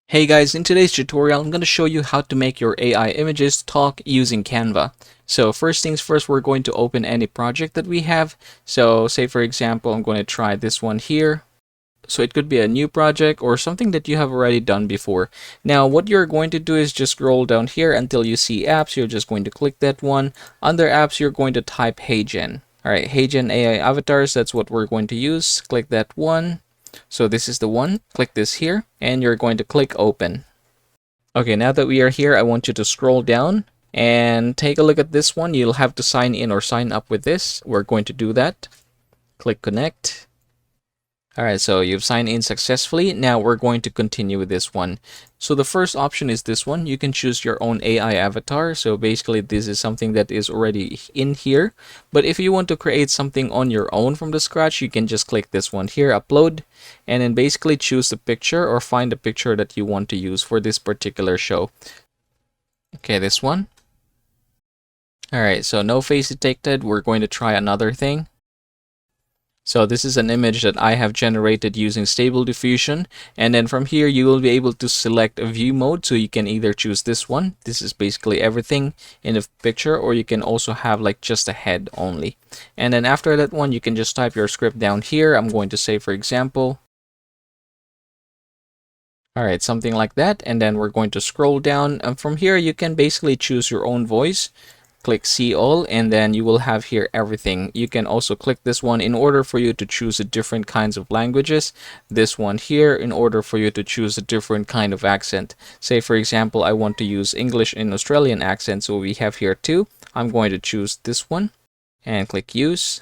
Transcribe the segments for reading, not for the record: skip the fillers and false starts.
Hey guys, in today's tutorial, I'm going to show you how to make your AI images talk using Canva. So first things first, we're going to open any project that we have. So say for example, I'm going to try this one here. So it could be a new project or something that you have already done before. Now what you're going to do is just scroll down here until you see apps. You're just going to click that one. Under apps, you're going to type HeyGen. Alright, HeyGen AI avatars, that's what we're going to use. Click that one. So this is the one. Click this here and you're going to click open. Okay, now that we are here, I want you to scroll down and take a look at this one. You'll have to sign in or sign up with this. We're going to do that. Click connect. Alright, so you've signed in successfully. Now we're going to continue with this one. So the first option is this one. You can choose your own AI avatar. So basically this is something that is already in here. But if you want to create something on your own from the scratch, you can just click this one here, upload, and then basically choose the picture or find the picture that you want to use for this particular show. Okay, this one. Alright, so no face detected. We're going to try another thing. So this is an image that I have generated using Stable Diffusion, and then from here you will be able to select a view mode. So you can either choose this one. This is basically everything in the picture, or you can also have like just a head only. And then after that one, you can just type your script down here. I'm going to say, for example, alright, something like that, and then we're going to scroll down, and from here you can basically choose your own voice. Click see all, and then you will have here everything. You can also click this one in order for you to choose the different kinds of languages. This one here in order for you to choose a different kind of accent. Say for example, I want to use English in Australian accent, so we have here two. I'm going to choose this one and click use.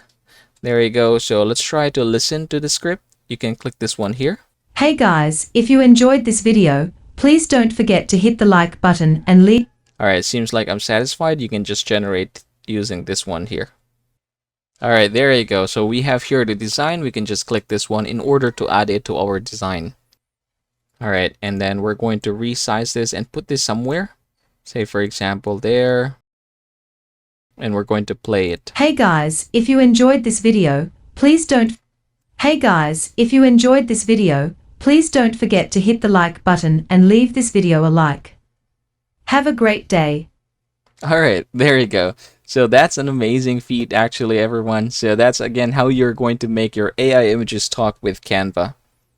There you go. So let's try to listen to the script. You can click this one here. Hey guys, if you enjoyed this video, please don't forget to hit the like button and leave. Alright, seems like I'm satisfied. You can just generate using this one here. Alright, there you go. So we have here the design. We can just click this one in order to add it to our design. Alright, and then we're going to resize this and put this somewhere. Say for example there. And we're going to play it. Hey guys, if you enjoyed this video, please don't forget to hit the like button and leave this video a like. Have a great day. Alright, there you go. So that's an amazing feat actually, everyone. So that's again how you're going to make your AI images talk with Canva.